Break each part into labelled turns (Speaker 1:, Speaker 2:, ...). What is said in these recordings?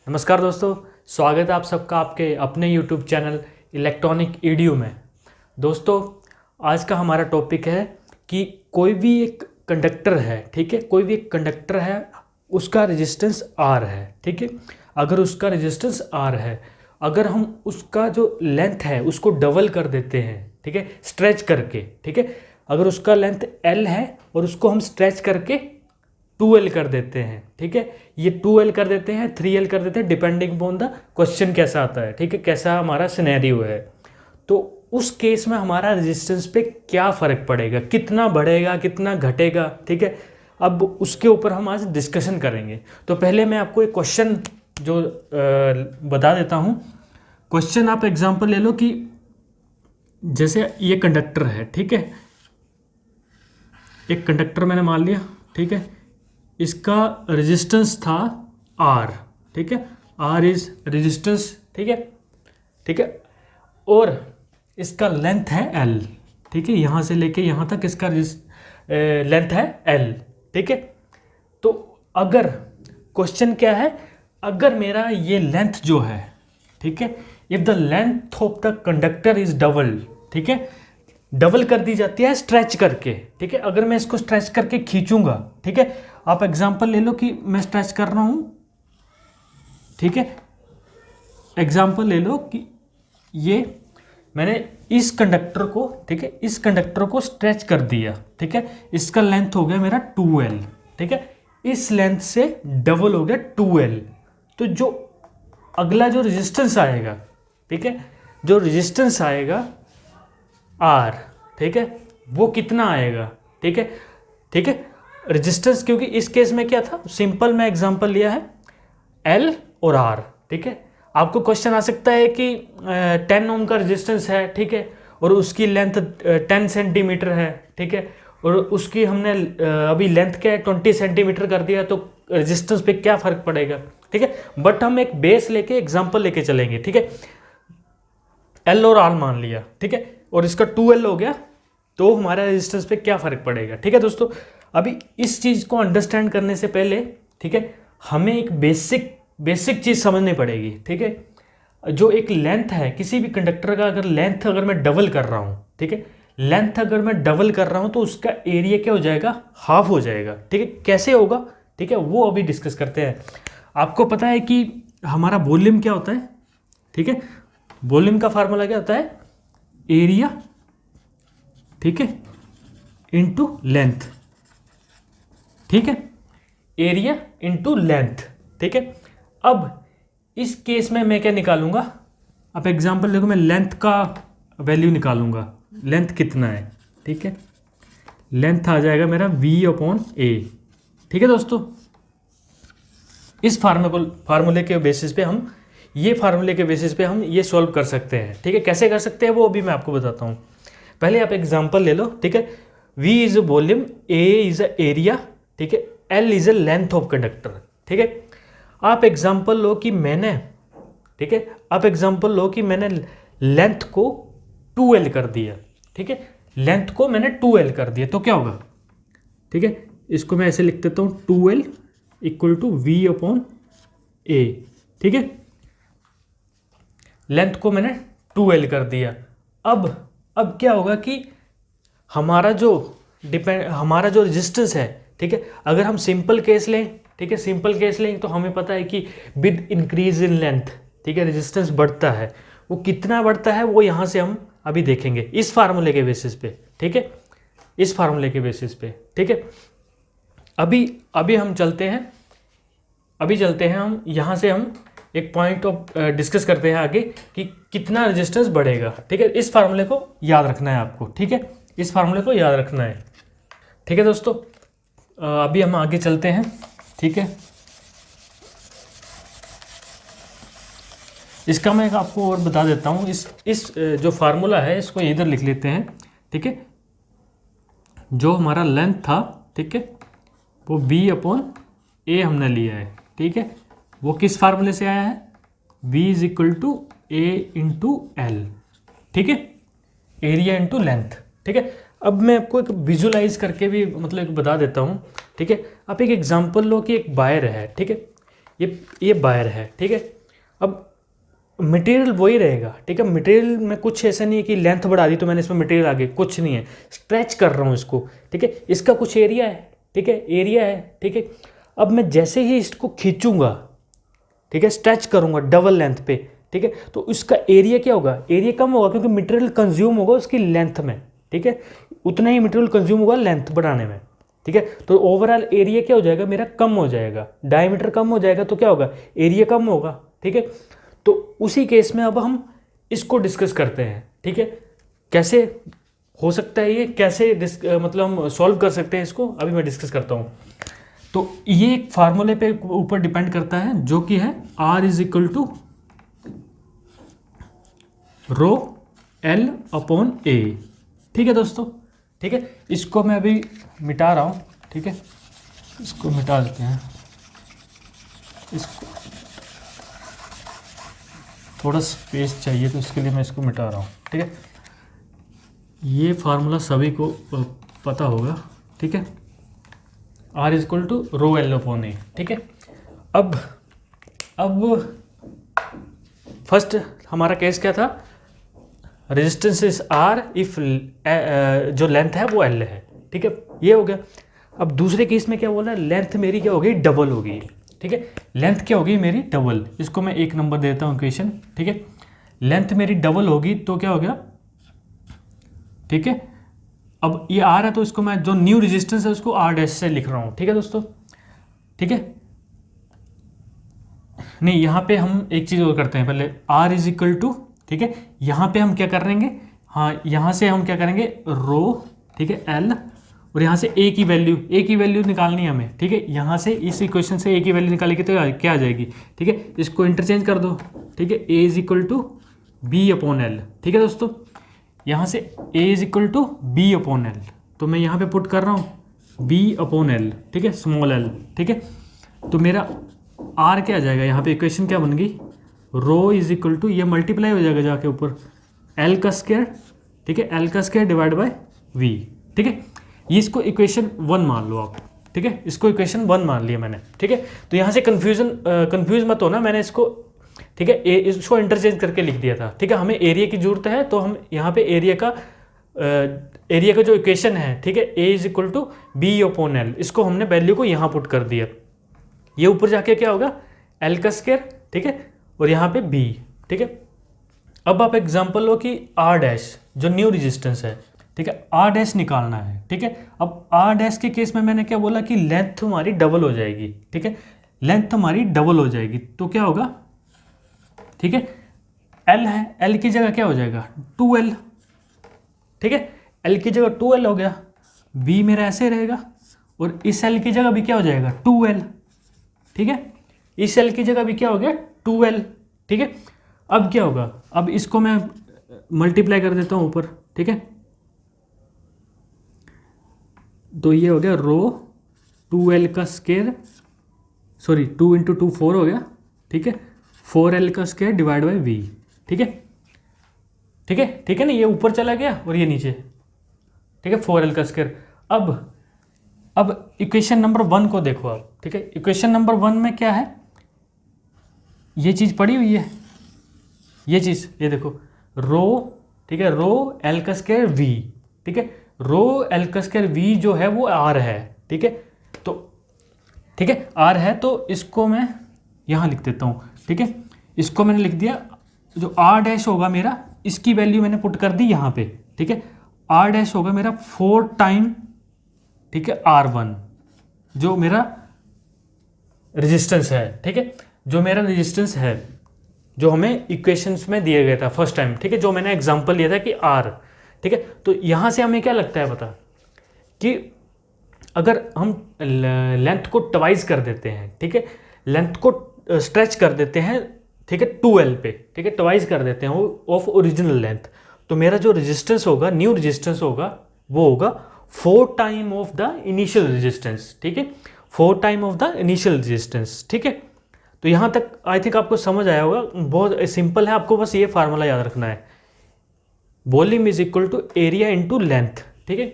Speaker 1: नमस्कार दोस्तों, स्वागत है आप सबका आपके अपने YouTube चैनल इलेक्ट्रॉनिक ईडीयू में। दोस्तों, आज का हमारा टॉपिक है कि कोई भी एक कंडक्टर है, ठीक है, कोई भी एक कंडक्टर है, उसका रेजिस्टेंस R है, ठीक है। अगर उसका रेजिस्टेंस R है, अगर हम उसका जो लेंथ है उसको डबल कर देते हैं, ठीक है, स्ट्रेच करके, ठीक है। अगर उसका लेंथ L है और उसको हम स्ट्रेच करके 2L कर देते हैं, ठीक है, ये 2L कर देते हैं, 3L कर देते हैं, डिपेंडिंग अपॉन द क्वेश्चन कैसा आता है, ठीक है, कैसा हमारा सिनेरियो है। तो उस केस में हमारा रेजिस्टेंस पे क्या फ़र्क पड़ेगा, कितना बढ़ेगा, कितना घटेगा, ठीक है। अब उसके ऊपर हम आज डिस्कशन करेंगे। तो पहले मैं आपको एक क्वेश्चन जो बता देता हूँ। क्वेश्चन आप एग्जांपल ले लो कि जैसे ये कंडक्टर है, ठीक है, एक कंडक्टर मैंने मान लिया, ठीक है, इसका रेजिस्टेंस था R, ठीक है, R इज रेजिस्टेंस, ठीक है, ठीक है, और इसका लेंथ है L, ठीक है, यहाँ से लेके यहाँ तक इसका लेंथ है L, ठीक है। तो अगर क्वेश्चन क्या है, अगर मेरा ये लेंथ जो है, ठीक है, if the length of the conductor is double, ठीक है, डबल कर दी जाती है स्ट्रेच करके, ठीक है। अगर मैं इसको स्ट्रेच करके खींचूंगा, ठीक है, आप एग्जांपल ले लो कि मैं स्ट्रेच कर रहा हूं, ठीक है, एग्जांपल ले लो कि ये मैंने इस कंडक्टर को, ठीक है, इस कंडक्टर को स्ट्रेच कर दिया, ठीक है, इसका लेंथ हो गया मेरा 2L, ठीक है, इस लेंथ से डबल हो गया 2L। तो जो अगला जो रेजिस्टेंस आएगा, ठीक है, जो रेजिस्टेंस आएगा R, ठीक है, वो कितना आएगा, ठीक है, ठीक है, रेजिस्टेंस, क्योंकि इस केस में क्या था, सिंपल मैं एग्जांपल लिया है L और R, ठीक है। आपको क्वेश्चन आ सकता है कि 10 ओम का रेजिस्टेंस है, ठीक है, और उसकी लेंथ 10 सेंटीमीटर है, ठीक है, और उसकी हमने अभी लेंथ क्या है 20 सेंटीमीटर कर दिया, तो रेजिस्टेंस पे क्या फ़र्क पड़ेगा, ठीक है। बट हम एक बेस लेके एग्जाम्पल लेके चलेंगे, ठीक है। L और R मान लिया, ठीक है, और इसका 2L हो गया, तो हमारा रेजिस्टेंस पे क्या फ़र्क पड़ेगा, ठीक है। दोस्तों, अभी इस चीज़ को अंडरस्टैंड करने से पहले, ठीक है, हमें एक बेसिक चीज़ समझनी पड़ेगी, ठीक है। जो एक लेंथ है किसी भी कंडक्टर का, अगर लेंथ अगर मैं डबल कर रहा हूँ, ठीक है, लेंथ अगर मैं डबल कर रहा हूँ तो उसका एरिया क्या हो जाएगा, हाफ हो जाएगा, ठीक है। कैसे होगा, ठीक है, वो अभी डिस्कस करते हैं। आपको पता है कि हमारा वॉल्यूम क्या होता है, ठीक है, वॉल्यूम का फार्मूला क्या होता है, एरिया, ठीक है, इनटू लेंथ, ठीक है, एरिया इनटू लेंथ, ठीक है। अब इस केस में मैं क्या निकालूंगा, अब एग्जांपल देखो, मैं लेंथ का वैल्यू निकालूंगा, लेंथ कितना है, ठीक है, लेंथ आ जाएगा मेरा V/A, ठीक है। दोस्तों, इस फार्मूले के बेसिस पे हम ये सॉल्व कर सकते हैं, ठीक है। कैसे कर सकते हैं वो अभी मैं आपको बताता हूँ। पहले आप एग्जांपल ले लो, ठीक है, V is a volume, A is a area, ठीक है, L is a length of conductor, ठीक है। आप एग्जांपल लो कि मैंने, ठीक है, आप एग्जांपल लो कि मैंने लेंथ को 2L कर दिया, ठीक है, लेंथ को मैंने 2L कर दिया, तो क्या होगा, ठीक है, इसको मैं ऐसे लिख देता हूँ 2L इक्वल टू V/A, ठीक है, लेंथ को मैंने 2L कर दिया। अब क्या होगा कि हमारा जो रेजिस्टेंस है, ठीक है, अगर हम सिंपल केस लें, ठीक है, सिंपल केस लें तो हमें पता है कि विद इंक्रीज इन लेंथ, ठीक है, रेजिस्टेंस बढ़ता है। वो कितना बढ़ता है वो यहाँ से हम अभी देखेंगे इस फार्मूले के बेसिस पे, ठीक है, इस फार्मूले के बेसिस पे, ठीक है। अभी हम चलते हैं हम यहाँ से हम एक पॉइंट ऑफ डिस्कस करते हैं आगे कि कितना रेजिस्टेंस बढ़ेगा, ठीक है। इस फार्मूले को याद रखना है आपको, ठीक है, इस फार्मूले को याद रखना है, ठीक है। दोस्तों, अभी हम आगे चलते हैं, ठीक है। इसका मैं आपको और बता देता हूँ, इस जो फार्मूला है इसको इधर लिख लेते हैं, ठीक है। जो हमारा लेंथ था, ठीक है, वो V/A हमने लिया है, ठीक है, वो किस फार्मूले से आया है, V is equal to A into L, ठीक है, एरिया इंटू लेंथ, ठीक है। अब मैं आपको एक विजुलाइज करके भी मतलब एक बता देता हूँ, ठीक है। आप एक एग्जांपल लो कि एक वायर है, ठीक है, ये बायर है, ठीक है। अब मटेरियल वही रहेगा, ठीक है। मटेरियल में कुछ ऐसा नहीं है कि लेंथ बढ़ा दी तो मैंने इसमें मटेरियल आ गई, कुछ नहीं है, स्ट्रेच कर रहा हूँ इसको, ठीक है। इसका कुछ एरिया है, ठीक है, एरिया है, ठीक है। अब मैं जैसे ही इसको खींचूंगा, ठीक है, स्ट्रेच करूंगा डबल लेंथ पे, ठीक है, तो उसका एरिया क्या होगा, एरिया कम होगा क्योंकि मटेरियल कंज्यूम होगा उसकी लेंथ में, ठीक है। उतना ही मटेरियल कंज्यूम होगा लेंथ बढ़ाने में, ठीक है। तो ओवरऑल एरिया क्या हो जाएगा मेरा, कम हो जाएगा, डायमीटर कम हो जाएगा तो क्या होगा, एरिया कम होगा, ठीक है। तो उसी केस में अब हम इसको डिस्कस करते हैं, ठीक है। कैसे हो सकता है ये, कैसे मतलब हम सॉल्व कर सकते हैं इसको, अभी मैं डिस्कस करता हूँ। तो ये एक फार्मूले पे ऊपर डिपेंड करता है जो कि है R is equal to rho L upon A, ठीक है दोस्तों, ठीक है। इसको मैं अभी मिटा रहा हूँ, ठीक है, इसको मिटा देते हैं, इसको थोड़ा स्पेस चाहिए तो इसके लिए मैं इसको मिटा रहा हूँ, ठीक है। ये फार्मूला सभी को पता होगा, ठीक है, R is equal to rho L upon A, ठीक है। अब फर्स्ट हमारा केस क्या था, रेजिस्टेंस इज R इफ जो लेंथ है वो L है, ठीक है, ये हो गया। अब दूसरे केस में क्या बोला, लेंथ मेरी क्या हो गई, डबल हो गई, ठीक है। लेंथ क्या होगी मेरी, डबल, इसको मैं 1 नंबर देता हूँ इक्वेशन, ठीक है। लेंथ मेरी डबल होगी तो क्या हो गया, ठीक है। अब ये R है तो इसको मैं जो न्यू रेजिस्टेंस है उसको R डैश से लिख रहा हूँ, ठीक है दोस्तों, ठीक है। नहीं, यहाँ पे हम एक चीज़ और करते हैं पहले, R इज इक्वल टू, ठीक है, यहाँ पे हम क्या करेंगे, हाँ यहाँ से हम क्या करेंगे रो, ठीक है, L, और यहाँ से A की वैल्यू निकालनी है हमें, ठीक है। यहाँ से इस इक्वेशन से A की वैल्यू निकालेंगे तो क्या आ जाएगी, ठीक है। इसको इंटरचेंज कर दो, ठीक है, A is equal to B upon L, ठीक है दोस्तों। यहाँ से A is equal to B upon L, तो मैं यहाँ पे पुट कर रहा हूँ B अपॉन L, ठीक है, स्मॉल l, ठीक है। तो मेरा R क्या आ जाएगा, यहाँ पे इक्वेशन क्या बन गई, रो इज इक्वल टू, ये मल्टीप्लाई हो जाएगा जाके ऊपर L का स्क्वायर, ठीक है, L का स्क्वायर डिवाइड बाय V, ठीक है। ये इसको इक्वेशन 1 मान लो आप, ठीक है, इसको इक्वेशन 1 मान लिया मैंने, ठीक है। तो यहाँ से कंफ्यूज मत हो ना, मैंने इसको, ठीक है, इसको इंटरचेंज करके लिख दिया था, ठीक है। हमें एरिया की जरूरत है तो हम यहाँ पे एरिया का जो इक्वेशन है, ठीक है, A is equal to B upon L, इसको हमने वैल्यू को यहाँ पुट कर दिया, ये ऊपर जाके क्या होगा L का स्क्वायर, ठीक है, और यहाँ पे B, ठीक है। अब आप एग्जांपल लो कि R डैश जो न्यू रेजिस्टेंस है, ठीक है, R डैश निकालना है, ठीक है। अब R डैश के केस में मैंने क्या बोला कि लेंथ हमारी डबल हो जाएगी, ठीक है, लेंथ हमारी डबल हो जाएगी तो क्या होगा, ठीक है, L है, L की जगह क्या हो जाएगा 2L, ठीक है, L की जगह 2L हो गया, B मेरा ऐसे रहेगा, और इस L की जगह भी क्या हो जाएगा 2L, ठीक है, इस L की जगह भी क्या हो गया 2L, ठीक है। अब क्या होगा, अब इसको मैं मल्टीप्लाई कर देता हूँ ऊपर, ठीक है, तो ये हो गया रो 2L का स्क्वायर, सॉरी 2 इंटू 2 4 हो गया, ठीक है, 4L का स्क्वायर डिवाइड बाई V, ठीक है, ठीक है, ठीक है ना, ये ऊपर चला गया और ये नीचे, ठीक है, 4L का स्क्वायर। अब इक्वेशन नंबर 1 को देखो आप, ठीक है, इक्वेशन नंबर 1 में क्या है, ये चीज़ पड़ी हुई है, ये चीज़, ये देखो रो, ठीक है, रो L का स्क्वायर V, ठीक है, रो L का स्क्वायर V जो है वो R है, ठीक है, तो ठीक है R है, तो इसको मैं यहाँ लिख देता हूँ, ठीक है, इसको मैंने लिख दिया, जो R डैश होगा मेरा, इसकी वैल्यू मैंने पुट कर दी यहाँ पे, ठीक है, R डैश होगा मेरा 4 टाइम, ठीक है, R1 जो मेरा रेजिस्टेंस है, ठीक है, जो मेरा रेजिस्टेंस है जो हमें इक्वेशंस में दिया गया था फर्स्ट टाइम, ठीक है, जो मैंने एग्जांपल लिया था कि R, ठीक है। तो यहाँ से हमें क्या लगता है पता, कि अगर हम लेंथ को ट्वाइस कर देते हैं, ठीक है, लेंथ को स्ट्रेच कर देते हैं, ठीक है, 2L पे, ठीक है, ट्वाइस कर देते हैं ऑफ ओरिजिनल लेंथ, तो मेरा जो रेजिस्टेंस होगा, न्यू रेजिस्टेंस होगा, वो होगा 4 time of the initial resistance, ठीक है, 4 time of the initial resistance, ठीक है। तो यहाँ तक आई थिंक आपको समझ आया होगा, बहुत सिंपल है, आपको बस ये फार्मूला याद रखना है, volume is equal to area into length, ठीक है।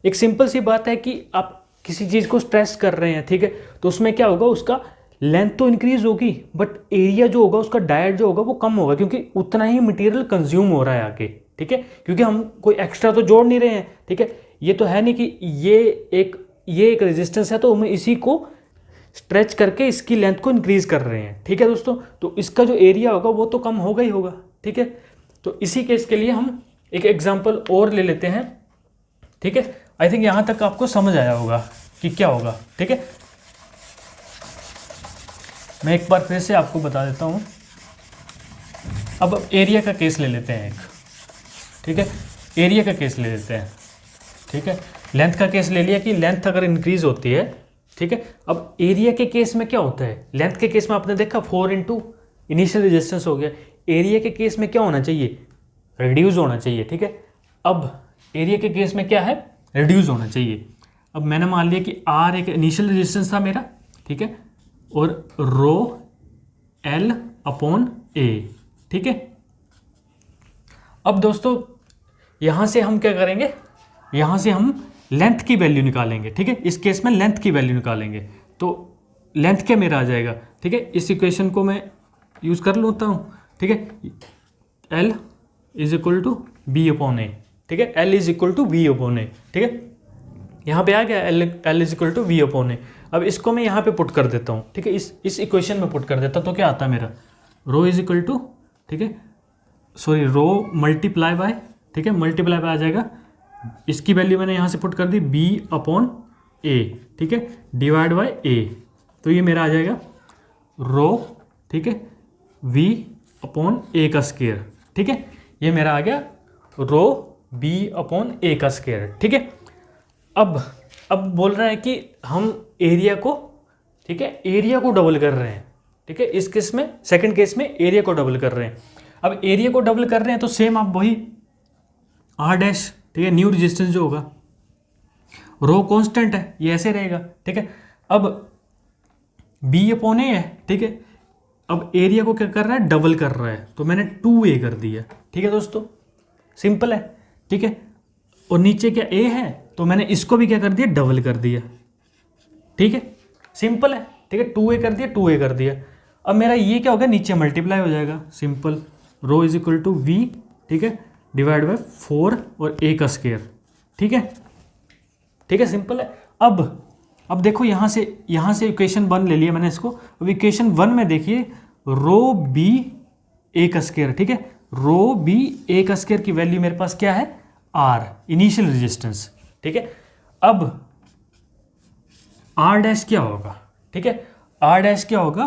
Speaker 1: एक सिंपल सी बात है कि आप किसी चीज़ को स्ट्रेस कर रहे हैं, ठीक है, तो उसमें क्या होगा, उसका लेंथ तो इंक्रीज होगी बट एरिया जो होगा उसका डायट जो होगा वो कम होगा, क्योंकि उतना ही मटेरियल कंज्यूम हो रहा है आगे, ठीक है, क्योंकि हम कोई एक्स्ट्रा तो जोड़ नहीं रहे हैं, ठीक है। ये तो है नहीं कि ये एक रेजिस्टेंस है तो हम इसी को स्ट्रेच करके इसकी लेंथ को इंक्रीज कर रहे हैं, ठीक है दोस्तों। तो इसका जो एरिया होगा वो तो कम होगा ही होगा, ठीक है। तो इसी केस के लिए हम एक एग्जांपल और ले लेते हैं, ठीक है। आई थिंक यहाँ तक आपको समझ आया होगा कि क्या होगा, ठीक है। मैं एक बार फिर से आपको बता देता हूँ। अब एरिया का केस ले लेते हैं एक, ठीक है, एरिया का केस ले लेते हैं, ठीक है। लेंथ का केस ले लिया कि लेंथ अगर इंक्रीज होती है, ठीक है। अब एरिया के केस में क्या होता है, लेंथ के केस में आपने देखा 4 इंटू इनिशियल रेजिस्टेंस हो गया, एरिया के केस में क्या होना चाहिए, रिड्यूस होना चाहिए, ठीक है। अब एरिया के केस में क्या है, रिड्यूस होना चाहिए। अब मैंने मान लिया कि आर एक इनिशियल रेजिस्टेंस था मेरा, ठीक है, और रो एल अपॉन ए, ठीक है। अब दोस्तों यहाँ से हम क्या करेंगे, यहाँ से हम लेंथ की वैल्यू निकालेंगे, ठीक है। इस केस में लेंथ की वैल्यू निकालेंगे, तो लेंथ क्या मेरा आ जाएगा, ठीक है। इस इक्वेशन को मैं यूज़ कर लेता हूँ, ठीक है। L is equal to B upon A, ठीक है, L is equal to V upon A, ठीक है। यहाँ पे आ गया L is equal to V upon A. अब इसको मैं यहाँ पे पुट कर देता हूँ, ठीक है, इस इक्वेशन में पुट कर देता हूँ, तो क्या आता है मेरा, रो इज इक्वल टू, ठीक है, सॉरी रो मल्टीप्लाई बाय, ठीक है, मल्टीप्लाई बाय आ जाएगा, इसकी वैल्यू मैंने यहाँ से पुट कर दी बी अपॉन ए, ठीक है, डिवाइड बाय ए, तो ये मेरा आ जाएगा रो, ठीक है, वी अपॉन ए का स्क्वायर, ठीक है। ये मेरा आ गया रो बी अपॉन ए का स्क्वायर, ठीक है। अब बोल रहा है कि हम एरिया को, ठीक है, एरिया को डबल कर रहे हैं, ठीक है। इस केस में, सेकंड केस में एरिया को डबल कर रहे हैं। अब एरिया को डबल कर रहे हैं तो सेम आप वही आर डैश, ठीक है, न्यू रेजिस्टेंस जो होगा, रो कांस्टेंट है, ये ऐसे रहेगा, ठीक है। अब बी अपॉन ए है, ठीक है। अब एरिया को क्या कर रहा है, डबल कर रहा है, तो मैंने 2a कर दिया, ठीक है दोस्तों, सिंपल है, ठीक है। और नीचे क्या a है, तो मैंने इसको भी क्या कर दिया, डबल कर दिया, ठीक है, सिंपल है, ठीक है। 2a कर दिया, 2a कर दिया। अब मेरा ये क्या होगा, नीचे मल्टीप्लाई हो जाएगा, simple, rho is equal to V, ठीक है, डिवाइड बाय 4 और a का स्क्वायर, ठीक है, ठीक है, सिंपल है। अब देखो यहाँ से इक्वेशन 1 ले लिया मैंने इसको। अब इक्वेशन 1 में देखिए रो बी ए का स्क्वायर, ठीक है, रो बी ए का स्क्वायर की वैल्यू मेरे पास क्या है, आर, इनिशियल रेजिस्टेंस, ठीक है। अब आर डैश क्या होगा, ठीक है, आर डैश क्या होगा,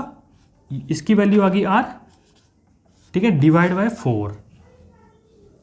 Speaker 1: इसकी वैल्यू आ गई आर, ठीक है, डिवाइड बाय 4,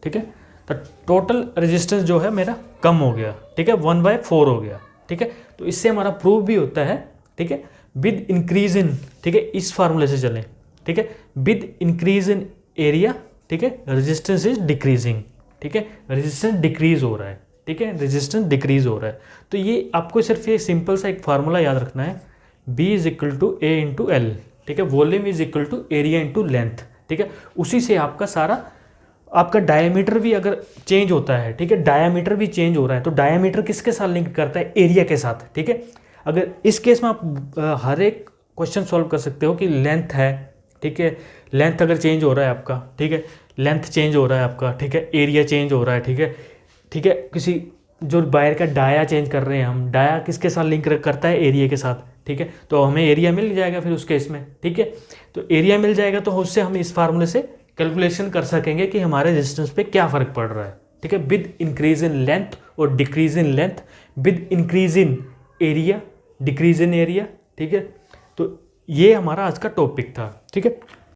Speaker 1: ठीक है। तो टोटल रेजिस्टेंस जो है मेरा कम हो गया, ठीक है, 1/4 हो गया, ठीक है। तो इससे हमारा प्रूव भी होता है, ठीक है, विद इंक्रीज इन, ठीक है, इस फार्मूले से चलें, ठीक है, विद इंक्रीज इन एरिया, ठीक है, रेजिस्टेंस इज डिक्रीजिंग, ठीक है, रेजिस्टेंस डिक्रीज हो रहा है, ठीक है, रेजिस्टेंस डिक्रीज हो रहा है। तो ये आपको सिर्फ ये सिंपल सा एक फार्मूला याद रखना है, B is equal to A into L, ठीक है, volume is equal to area into length, ठीक है। उसी से आपका सारा, आपका डायमीटर भी अगर चेंज होता है, ठीक है, डायमीटर भी चेंज हो रहा है, तो डायमीटर किसके साथ लिंक करता है, एरिया के साथ, ठीक है। अगर इस केस में आप हर एक क्वेश्चन सॉल्व कर सकते हो कि लेंथ है, ठीक है, लेंथ अगर चेंज हो रहा है आपका, ठीक है, लेंथ चेंज हो रहा है आपका, ठीक है, एरिया चेंज हो रहा है, ठीक है, ठीक है, किसी जो वायर का डाया चेंज कर रहे हैं हम, डाया किसके साथ लिंक करता है, एरिया के साथ, ठीक है। तो हमें एरिया मिल जाएगा फिर उस केस में, ठीक है। तो एरिया मिल जाएगा तो उससे हम इस फार्मूले से कैलकुलेशन कर सकेंगे कि हमारे रेजिस्टेंस पे क्या फ़र्क पड़ रहा है, ठीक है, विद इंक्रीज इन लेंथ और decrease in length, with increase in area, decrease in area, ठीक है। तो ये हमारा आज का टॉपिक था, ठीक है।